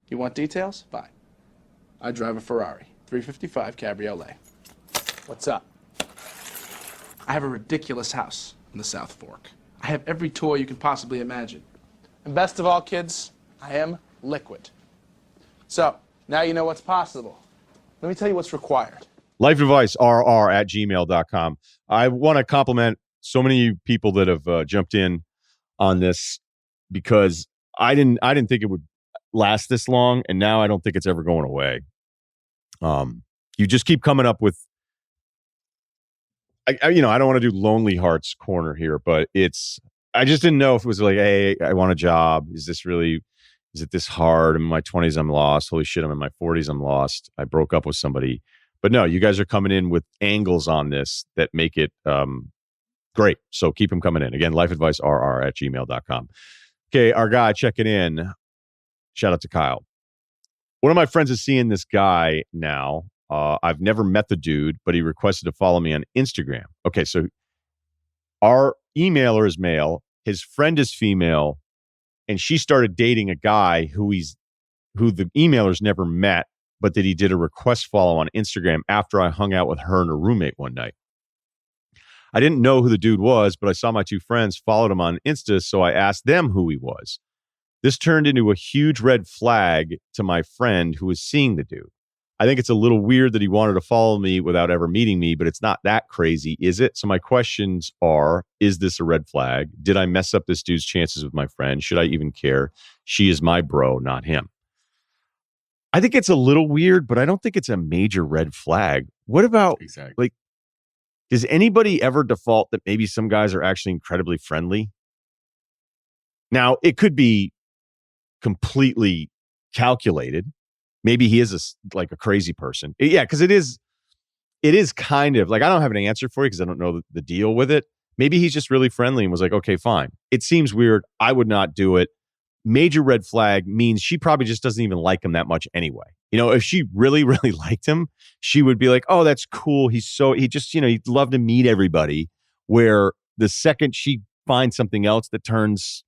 You want details? Fine. I drive a Ferrari 355 Cabriolet. What's up? I have a ridiculous house in the South Fork. I have every toy you can possibly imagine. And best of all, kids, I am liquid. So, now you know what's possible. Let me tell you what's required. lifeadvicerr@gmail.com. I want to compliment so many people that have jumped in on this, because I didn't think it would last this long, and now I don't think it's ever going away. You just keep coming up with, I don't want to do Lonely Hearts Corner here, but I just didn't know if it was like, hey, I want a job. Is it this hard? I'm in my 20s, I'm lost. Holy shit, I'm in my 40s, I'm lost. I broke up with somebody. But no, you guys are coming in with angles on this that make it great. So keep them coming in. Again, lifeadvicerr@gmail.com. Okay, our guy checking in. Shout out to Kyle. One of my friends is seeing this guy now. I've never met the dude, but he requested to follow me on Instagram. Okay, so our emailer is male. His friend is female. And she started dating a guy who the emailer's never met, but that he did a request follow on Instagram after I hung out with her and her roommate one night. I didn't know who the dude was, but I saw my two friends followed him on Insta, so I asked them who he was. This turned into a huge red flag to my friend who was seeing the dude. I think it's a little weird that he wanted to follow me without ever meeting me, but it's not that crazy, is it? So my questions are, is this a red flag? Did I mess up this dude's chances with my friend? Should I even care? She is my bro, not him. I think it's a little weird, but I don't think it's a major red flag. What about, like, does anybody ever default that maybe some guys are actually incredibly friendly? Now, it could be completely calculated. Maybe he is a crazy person. Yeah, because it is kind of like, I don't have an answer for you because I don't know the deal with it. Maybe he's just really friendly and was like, okay, fine. It seems weird. I would not do it. Major red flag means she probably just doesn't even like him that much anyway. If she really, really liked him, she would be like, oh, that's cool. He just, he'd love to meet everybody. Where the second she finds something else that turns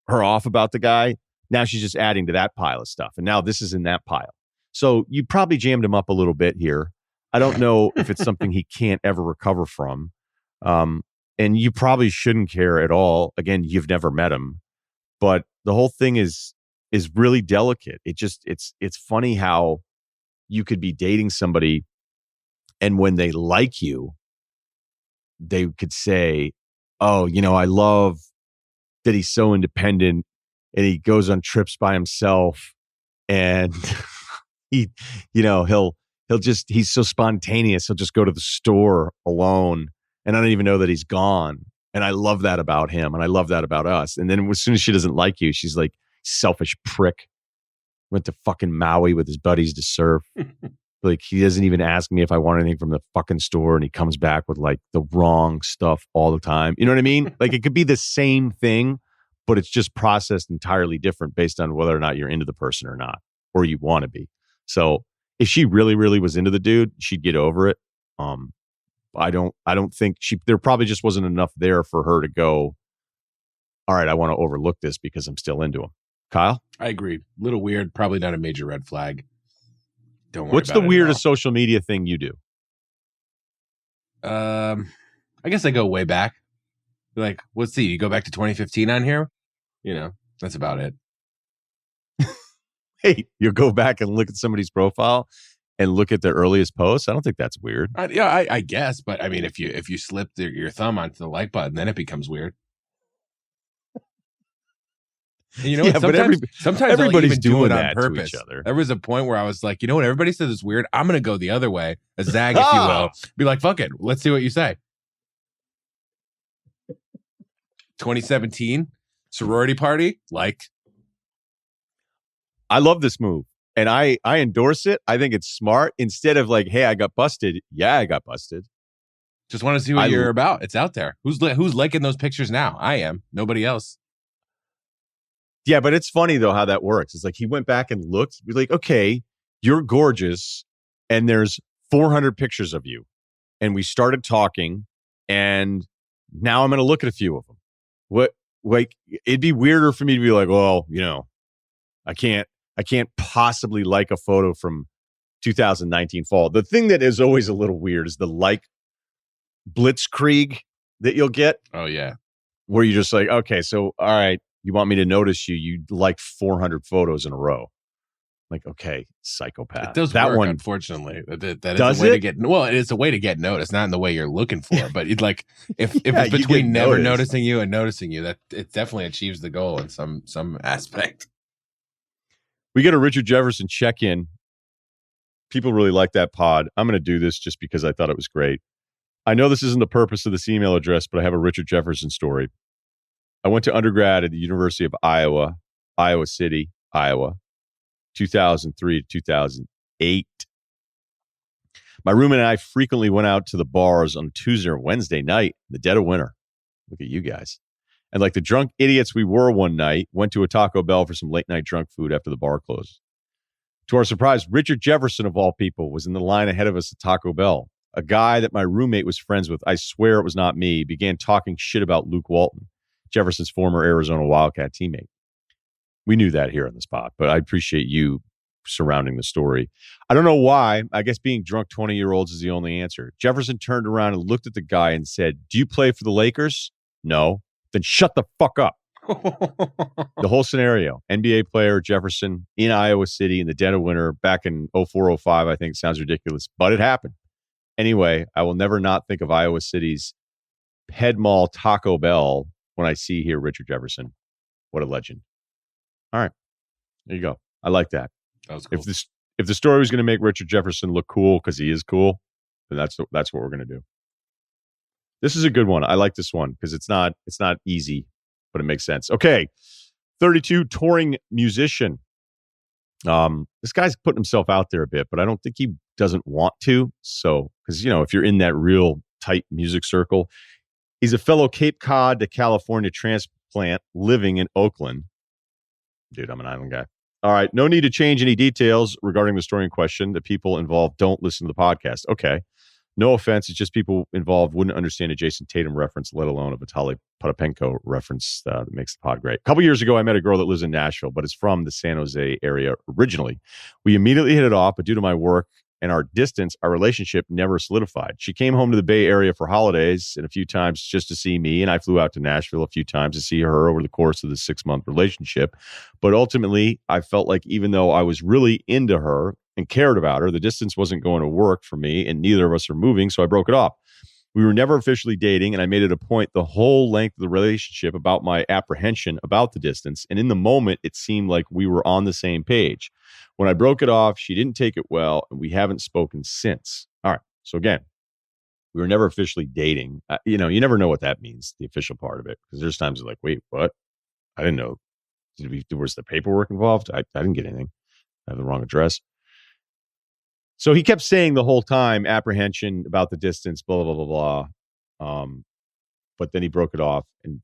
her off about the guy, now she's just adding to that pile of stuff. And now this is in that pile. So you probably jammed him up a little bit here. I don't know if it's something he can't ever recover from. And you probably shouldn't care at all. Again, you've never met him. But the whole thing is really delicate. It's funny how you could be dating somebody, and when they like you, they could say, oh, I love that he's so independent and he goes on trips by himself, and he's so spontaneous. He'll just go to the store alone, and I don't even know that he's gone. And I love that about him, and I love that about us. And then as soon as she doesn't like you, she's like, selfish prick. Went to fucking Maui with his buddies to surf. Like, he doesn't even ask me if I want anything from the fucking store, and he comes back with like the wrong stuff all the time. You know what I mean? Like, it could be the same thing, but it's just processed entirely different based on whether or not you're into the person or not, or you want to be. So if she really, really was into the dude, she'd get over it. I don't think there probably just wasn't enough there for her to go, all right, I want to overlook this because I'm still into him. Kyle? I agree. A little weird. Probably not a major red flag. Don't worry. What's the weirdest social media thing you do? I guess I go way back. Like, let's see, you go back to 2015 on here? That's about it. Hey, you go back and look at somebody's profile and look at their earliest posts? I don't think that's weird. I guess. But I mean, if you slip your thumb onto the like button, then it becomes weird. And yeah, sometimes everybody's doing it on that purpose. To each other. There was a point where I was like, everybody says it's weird. I'm going to go the other way, a zag, if you will. Be like, fuck it. Let's see what you say. 2017 sorority party. Like, I love this move, and I endorse it. I think it's smart. Instead of like, hey, I got busted. Yeah, I got busted. Just want to see what you're about. It's out there. Who's liking those pictures now? I am. Nobody else. Yeah, but it's funny, though, how that works. It's like he went back and looked. Be like, okay, you're gorgeous, and there's 400 pictures of you. And we started talking, and now I'm going to look at a few of them. It'd be weirder for me to be like, well, I can't. I can't possibly like a photo from 2019 fall. The thing that is always a little weird is the like blitzkrieg that you'll get. Oh, yeah. Where you're just like, okay, so, all right, you want me to notice you. You liked 400 photos in a row. Like, okay, psychopath. It does that work, one, unfortunately. That does is a way it? to get, well, it's a way to get noticed, not in the way you're looking for, but it's like, if Yeah, it's you between get never noticed. noticing you and noticing you, that it definitely achieves the goal in some aspect. We get a Richard Jefferson check-in. People really like that pod. I'm going to do this just because I thought it was great. I know this isn't the purpose of this email address, but I have a Richard Jefferson story. I went to undergrad at the University of Iowa, Iowa City, Iowa, 2003 to 2008. My roommate and I frequently went out to the bars on Tuesday or Wednesday night in the dead of winter. Look at you guys. And like the drunk idiots we were one night, went to a Taco Bell for some late night drunk food after the bar closed. To our surprise, Richard Jefferson, of all people, was in the line ahead of us at Taco Bell. A guy that my roommate was friends with, I swear it was not me, began talking shit about Luke Walton, Jefferson's former Arizona Wildcat teammate. We knew that here on the spot, but I appreciate you surrounding the story. I don't know why. I guess being drunk 20-year-olds is the only answer. Jefferson turned around and looked at the guy and said, "Do you play for the Lakers?" "No." "Then shut the fuck up." The whole scenario. NBA player Jefferson in Iowa City in the dead of winter back in 04, 05, I think sounds ridiculous, but it happened. Anyway, I will never not think of Iowa City's Head Mall Taco Bell when I see here Richard Jefferson. What a legend. All right. There you go. I like that. That was cool. If the story was going to make Richard Jefferson look cool because he is cool, then that's what we're going to do. This is a good one. I like this one because it's not easy, but it makes sense. Okay. 32, touring musician. This guy's putting himself out there a bit, but I don't think he doesn't want to. So, because, if you're in that real tight music circle, he's a fellow Cape Cod to California transplant living in Oakland. Dude, I'm an island guy. All right. No need to change any details regarding the story in question. The people involved don't listen to the podcast. Okay. No offense. It's just people involved wouldn't understand a Jason Tatum reference, let alone a Vitaly Potapenko reference that makes the pod great. A couple years ago, I met a girl that lives in Nashville, but is from the San Jose area originally. We immediately hit it off, but due to my work and our distance, our relationship never solidified. She came home to the Bay Area for holidays and a few times just to see me, and I flew out to Nashville a few times to see her over the course of the 6-month relationship. But ultimately, I felt like even though I was really into her and cared about her, the distance wasn't going to work for me, and neither of us are moving, so I broke it off. We were never officially dating, and I made it a point the whole length of the relationship about my apprehension about the distance, and in the moment, it seemed like we were on the same page. When I broke it off, she didn't take it well, and we haven't spoken since. All right, so again, we were never officially dating. You never know what that means, the official part of it, because there's times you're like, wait, what? I didn't know. Was the paperwork involved? I didn't get anything. I have the wrong address. So he kept saying the whole time, apprehension about the distance, blah, blah, blah, blah. But then he broke it off and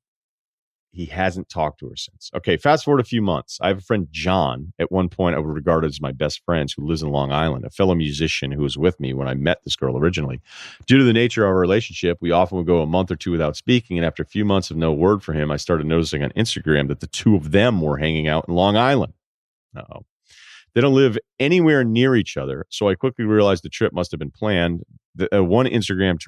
he hasn't talked to her since. Okay, fast forward a few months. I have a friend, John. At one point, I would regard as my best friends who lives in Long Island, a fellow musician who was with me when I met this girl originally. Due to the nature of our relationship, we often would go a month or two without speaking. And after a few months of no word from him, I started noticing on Instagram that the two of them were hanging out in Long Island. Uh-oh. They don't live anywhere near each other, so I quickly realized the trip must have been planned. One Instagram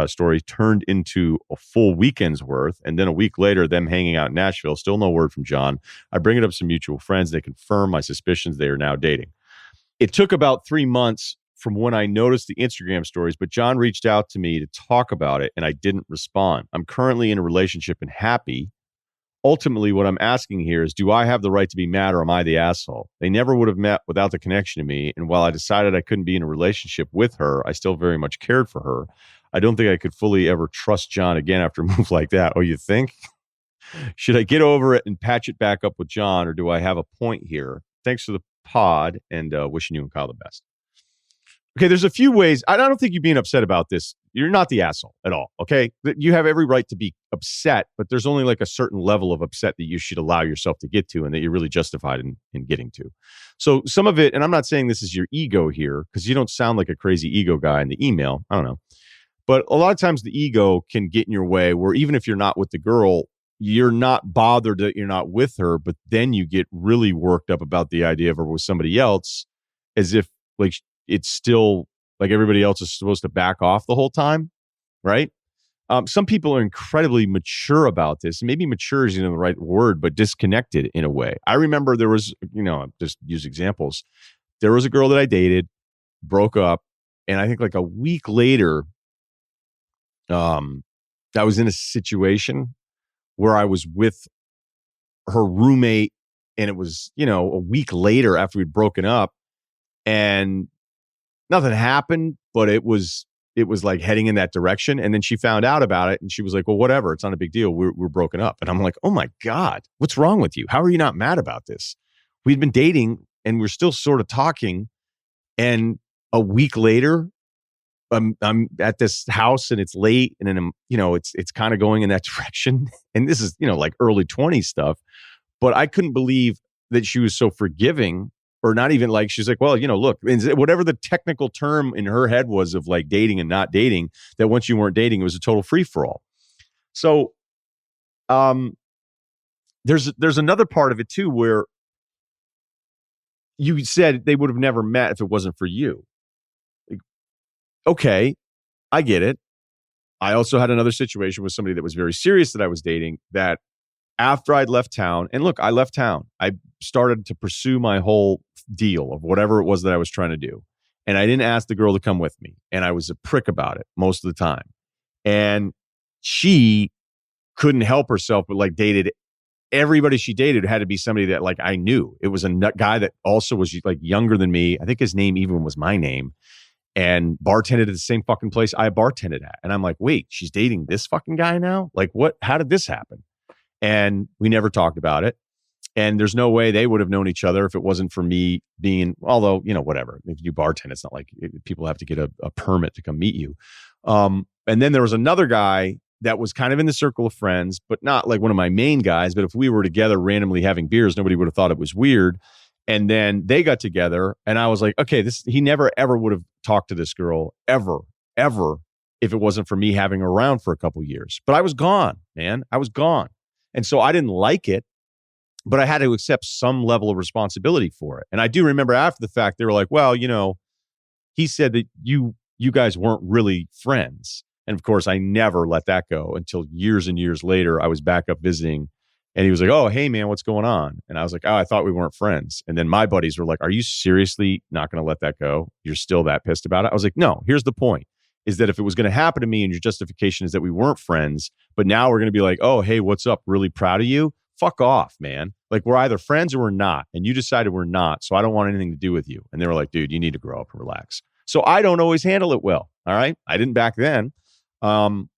story turned into a full weekend's worth, and then a week later, them hanging out in Nashville. Still no word from John. I bring it up to some mutual friends. They confirm my suspicions they are now dating. It took about 3 months from when I noticed the Instagram stories, but John reached out to me to talk about it, and I didn't respond. I'm currently in a relationship and happy. Ultimately, what I'm asking here is, do I have the right to be mad, or am I the asshole? They never would have met without the connection to me. And while I decided I couldn't be in a relationship with her, I still very much cared for her. I don't think I could fully ever trust John again after a move like that. Oh, you think? Should I get over it and patch it back up with John, or do I have a point here? Thanks for the pod, and wishing you and Kyle the best. Okay, there's a few ways. I don't think you being upset about this. You're not the asshole at all, okay? You have every right to be upset, but there's only like a certain level of upset that you should allow yourself to get to and that you're really justified in getting to. So some of it, and I'm not saying this is your ego here, because you don't sound like a crazy ego guy in the email. I don't know. But a lot of times the ego can get in your way where even if you're not with the girl, you're not bothered that you're not with her, but then you get really worked up about the idea of her with somebody else, as if like it's still like everybody else is supposed to back off the whole time, right? Some people are incredibly mature about this. Maybe mature isn't the right word, but disconnected in a way. I remember there was, just use examples. There was a girl that I dated, broke up, and I think like a week later, I was in a situation where I was with her roommate, and it was, a week later after we'd broken up, and nothing happened, but it was like heading in that direction. And then she found out about it, and she was like, well, whatever, it's not a big deal. We're broken up. And I'm like, oh my God, what's wrong with you? How are you not mad about this? We'd been dating and we're still sort of talking. And a week later, I'm at this house and it's late, and then it's kind of going in that direction. And this is, like early 20s stuff. But I couldn't believe that she was so forgiving, or not even like, she's like, well, look, whatever the technical term in her head was of like dating and not dating, that once you weren't dating, it was a total free for all. So, there's another part of it too, where you said they would have never met if it wasn't for you. Like, okay, I get it. I also had another situation with somebody that was very serious that I was dating, that after I'd left town, and look, I left town, I started to pursue my whole deal of whatever it was that I was trying to do. And I didn't ask the girl to come with me. And I was a prick about it most of the time. And she couldn't help herself, but like dated everybody she dated had to be somebody that like I knew. It was a guy that also was like younger than me. I think his name even was my name, and bartended at the same fucking place I bartended at. And I'm like, wait, she's dating this fucking guy now? Like what? How did this happen? And we never talked about it. And there's no way they would have known each other if it wasn't for me being, although, whatever. If you bartend, it's not like people have to get a permit to come meet you. And then there was another guy that was kind of in the circle of friends, but not like one of my main guys. But if we were together randomly having beers, nobody would have thought it was weird. And then they got together, and I was like, okay, he never ever would have talked to this girl ever, if it wasn't for me having her around for a couple years. But I was gone, man. I was gone. And so I didn't like it, but I had to accept some level of responsibility for it. And I do remember after the fact, they were like, well, he said that you guys weren't really friends. And of course, I never let that go until years and years later, I was back up visiting, and he was like, oh, hey man, what's going on? And I was like, oh, I thought we weren't friends. And then my buddies were like, are you seriously not going to let that go? You're still that pissed about it? I was like, no, here's the point. Is that if it was going to happen to me and your justification is that we weren't friends, but now we're going to be like, oh, hey, what's up? Really proud of you. Fuck off, man. Like we're either friends or we're not. And you decided we're not. So I don't want anything to do with you. And they were like, dude, you need to grow up and relax. So I don't always handle it well. All right. I didn't back then. And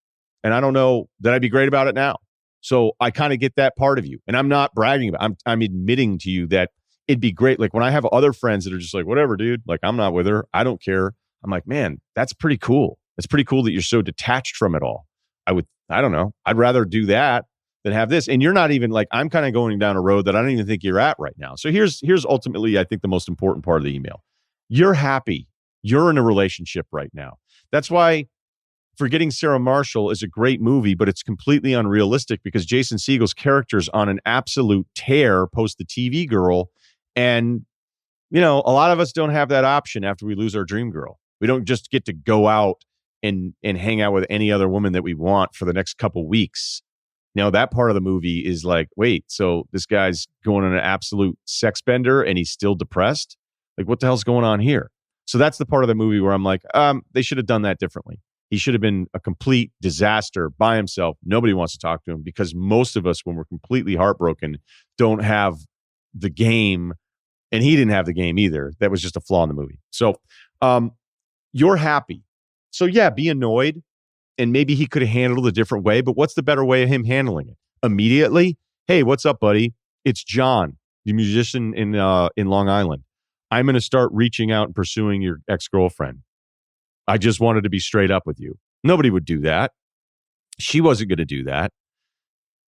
I don't know that I'd be great about it now. So I kind of get that part of you. And I'm not bragging about it. I'm admitting to you that it'd be great. Like when I have other friends that are just like, whatever, dude, like I'm not with her. I don't care. I'm like, man, that's pretty cool. It's pretty cool that you're so detached from it all. I don't know. I'd rather do that than have this. And you're not even like, I'm kind of going down a road that I don't even think you're at right now. So here's ultimately, I think the most important part of the email. You're happy. You're in a relationship right now. That's why Forgetting Sarah Marshall is a great movie, but it's completely unrealistic because Jason Segel's character's on an absolute tear post the TV girl. And, a lot of us don't have that option after we lose our dream girl. We don't just get to go out and hang out with any other woman that we want for the next couple weeks. That part of the movie is like, wait, so this guy's going on an absolute sex bender and he's still depressed? Like, what the hell's going on here? So that's the part of the movie where I'm like, they should have done that differently. He should have been a complete disaster by himself. Nobody wants to talk to him because most of us, when we're completely heartbroken, don't have the game. And he didn't have the game either. That was just a flaw in the movie. So you're happy. So yeah, be annoyed. And maybe he could have handled it a different way. But what's the better way of him handling it? Immediately, hey, what's up, buddy? It's John, the musician in Long Island. I'm going to start reaching out and pursuing your ex-girlfriend. I just wanted to be straight up with you. Nobody would do that. She wasn't going to do that.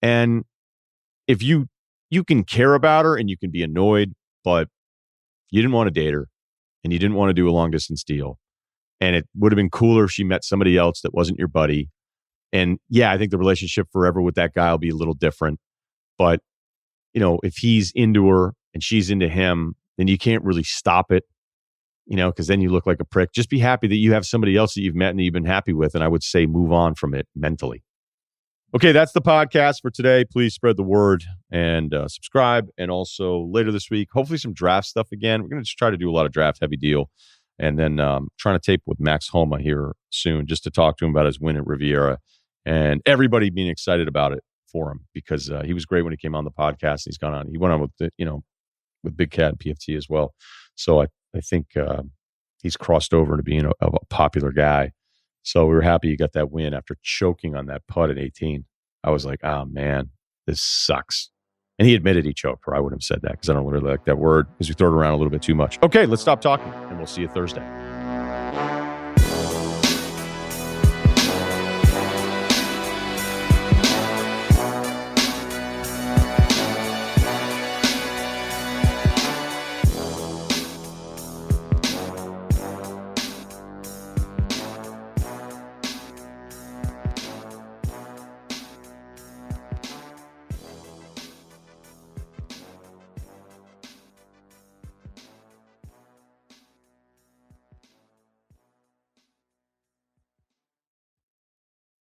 And if you can care about her and you can be annoyed, but you didn't want to date her and you didn't want to do a long distance deal. And it would have been cooler if she met somebody else that wasn't your buddy. And yeah, I think the relationship forever with that guy will be a little different. But, if he's into her and she's into him, then you can't really stop it, because then you look like a prick. Just be happy that you have somebody else that you've met and that you've been happy with. And I would say move on from it mentally. Okay, that's the podcast for today. Please spread the word and subscribe. And also later this week, hopefully some draft stuff again. We're going to just try to do a lot of draft heavy deal. And then trying to tape with Max Homa here soon just to talk to him about his win at Riviera and everybody being excited about it for him because he was great when he came on the podcast. He went on with, with Big Cat and PFT as well. So I think he's crossed over to being a popular guy. So we were happy he got that win after choking on that putt at 18. I was like, oh man, this sucks. And he admitted he choked, or I wouldn't have said that because I don't really like that word because we throw it around a little bit too much. Okay, let's stop talking and we'll see you Thursday.